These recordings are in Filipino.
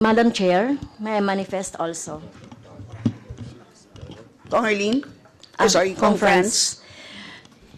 Madam Chair, may I manifest also? Kong Arlene? Sorry, Kong France.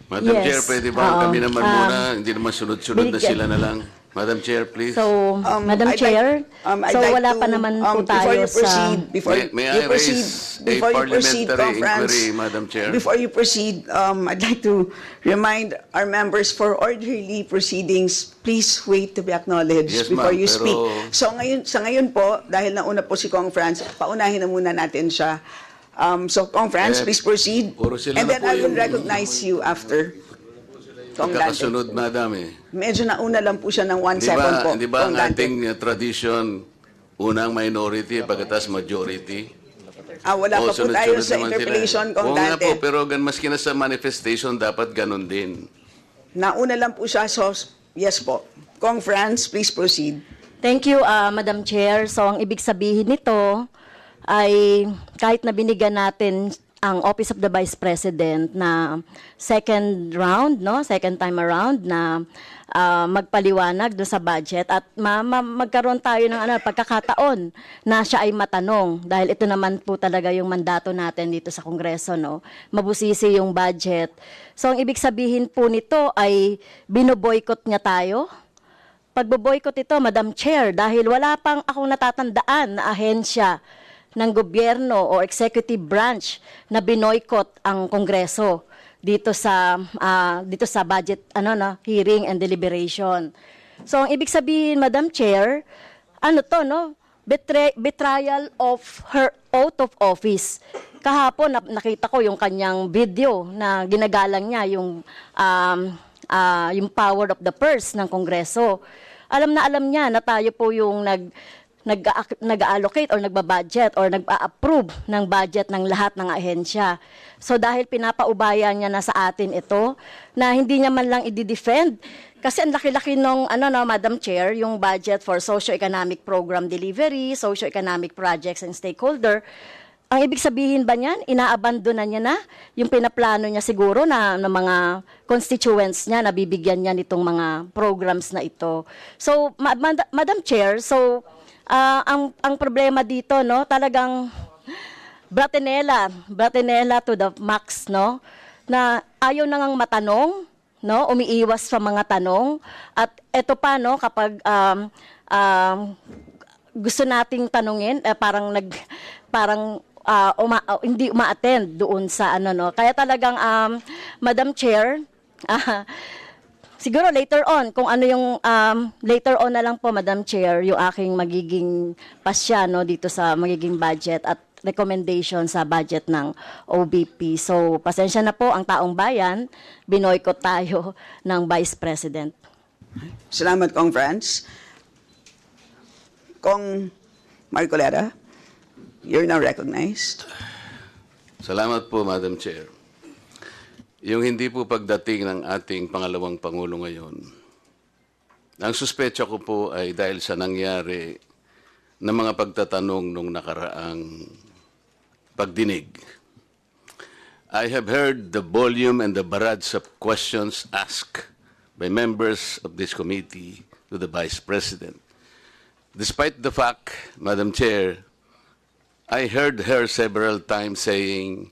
Madam Yes, Chair, pwede ba kami naman muna, hindi naman sunod-sunod na binigyan- sila na lang. Madam Chair, please. So, Madam I'd Chair, I'd so like wala to, pa naman po before tayo you proceed, sa... Before May you I proceed, raise a before you proceed, parliamentary Conference, inquiry, Madam Chair? Before you proceed, I'd like to remind our members for orderly proceedings, please wait to be acknowledged Yes, before ma'am, you speak. pero- Sa ngayon po, dahil nauna po si Kong France, paunahin na muna natin siya. So, Kong France, please proceed. puro sila And na then po I will yung- recognize you after. Kong Dante. Kakasunod, Madam eh. Medyo nauna lang po siya ng 1 Di second po. ba, di ba Kong ang Dante. ating tradition, unang minority, pagkatas majority? Wala pa po sunod-sunod tayo sa naman interpellation, sila. Kong Oo nga Dante. po, pero maski na sa manifestation, dapat ganun din. Nauna lang po siya, so yes po. Kong France, please proceed. Thank you, Madam Chair. So, ang ibig sabihin nito ay kahit na binigyan natin ang Office of the Vice President na second round, no, second time around na magpaliwanag do sa budget at magkaroon tayo ng pagkakataon na siya ay matanong dahil ito naman po talaga yung mandato natin dito sa Kongreso, no. Mabusisi yung budget. So ang ibig sabihin po nito ay binoboykot niya tayo. Pagboboykot ito, Madam Chair, dahil wala pang akong natatandaan na ahensya ng gobyerno o executive branch na binoykot ang Kongreso dito sa budget hearing and deliberation. So ang ibig sabihin, Madam Chair, betrayal of her oath of office. Kahapon nakita ko yung kanyang video na ginagalang niya yung power of the purse ng Kongreso. Alam niya na tayo po yung nag-allocate or nagbabudget or nag-approve ng budget ng lahat ng ahensya. So dahil pinapaubaya niya na sa atin ito, na hindi niya man lang i-defend, kasi ang laki-laki nung, Madam Chair, yung budget for socio-economic program delivery, socio-economic projects and stakeholder. Ang ibig sabihin ba niyan, inaabandonan niya na yung pinaplano niya siguro na ng mga constituents niya, nabibigyan niya nitong mga programs na ito. So, Madam Chair, so, ang problema dito, no, talagang bratinela to the max, no, na ayaw na ngang matanong, no, umiiwas sa mga tanong, at eto pa, no, kapag gusto nating tanungin, hindi uma-attend doon sa kaya talagang Madam Chair, siguro later on, kung ano yung later on na lang po, Madam Chair, yung aking magiging pasya, no, dito sa magiging budget at recommendation sa budget ng OBP. So, pasensya na po ang taong bayan, binoykot tayo ng Vice President. Salamat, Kong France. Kong Marcoleta, you're now recognized. Salamat po, Madam Chair. Yung hindi po pagdating ng ating pangalawang Pangulo ngayon, ang suspecha ko po ay dahil sa nangyari na mga pagtatanong nung nakaraang pagdinig. I have heard the volume and the barrage of questions asked by members of this committee to the Vice President. Despite the fact, Madam Chair, I heard her several times saying,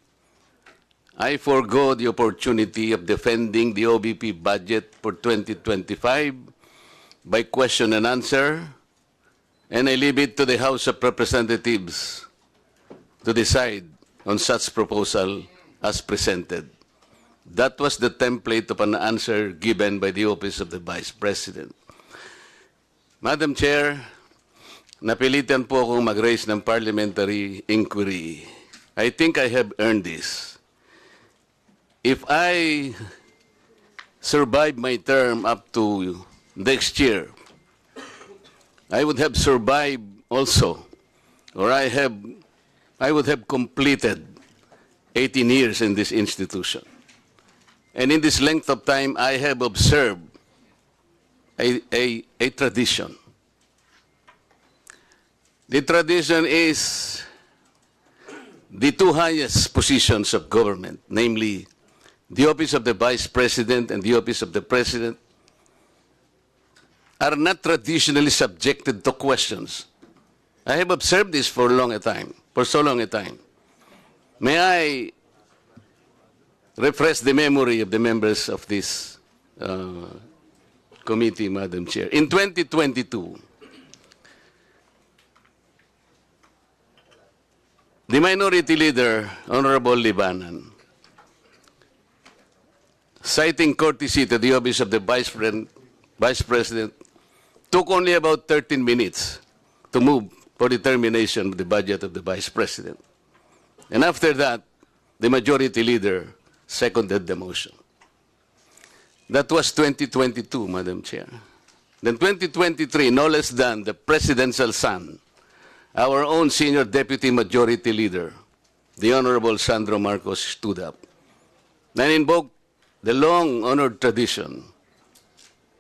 I forgo the opportunity of defending the OBP budget for 2025 by question and answer, and I leave it to the House of Representatives to decide on such proposal as presented. That was the template of an answer given by the Office of the Vice President. Madam Chair, napilitan po akong mag-raise ng parliamentary inquiry. I think I have earned this. If I survive my term up to next year, I would have survived also, or I would have completed 18 years in this institution. And in this length of time, I have observed a tradition. The tradition is the two highest positions of government, namely the Office of the Vice President and the Office of the President, are not traditionally subjected to questions I have observed this for so long a time. May I refresh the memory of the members of this committee, Madam Chair. In 2022, the Minority Leader, Honorable Libanan, citing courtesy to the office of the Vice President, took only about 13 minutes to move for the termination of the budget of the Vice President. And after that, the Majority Leader seconded the motion. That was 2022, Madam Chair. Then 2023, no less than the Presidential son, our own Senior Deputy Majority Leader, the Honorable Sandro Marcos, stood up and invoked the long-honored tradition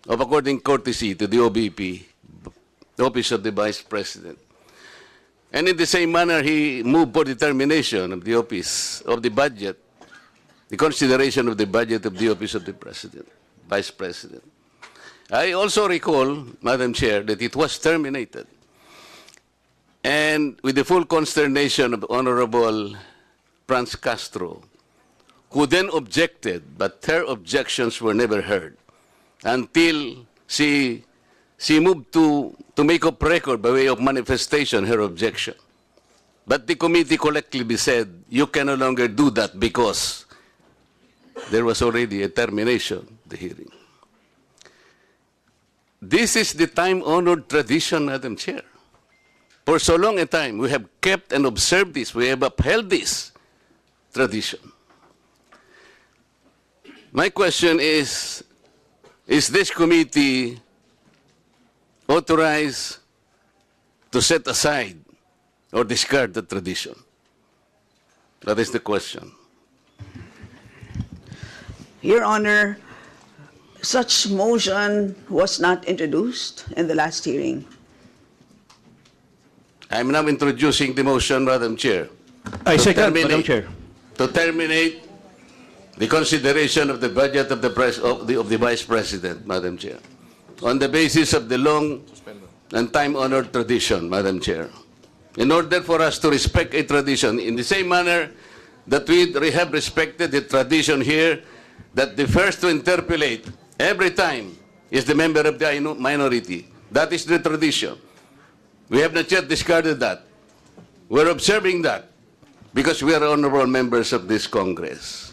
of according courtesy to the OVP, the Office of the Vice President. And in the same manner, he moved for the termination of the office of the budget, the consideration of the budget of the Office of the President, Vice President. I also recall, Madam Chair, that it was terminated. And with the full consternation of Honorable Franz Castro, who then objected, but her objections were never heard until she moved to make up record by way of manifestation her objection. But the committee collectively said, you can no longer do that because there was already a termination of the hearing. This is the time-honored tradition, Madam Chair. For so long a time, we have kept and observed this. We have upheld this tradition. My question is this committee authorized to set aside or discard the tradition? That is the question. Your Honor, such motion was not introduced in the last hearing. I'm now introducing the motion, Madam Chair. I second, Madam Chair. To terminate the consideration of the budget of the Vice President, Madam Chair, on the basis of the long and time-honored tradition, Madam Chair. In order for us to respect a tradition in the same manner that we have respected the tradition here that the first to interpolate every time is the member of the minority. That is the tradition. We have not yet discarded that. We're observing that because we are honorable members of this Congress.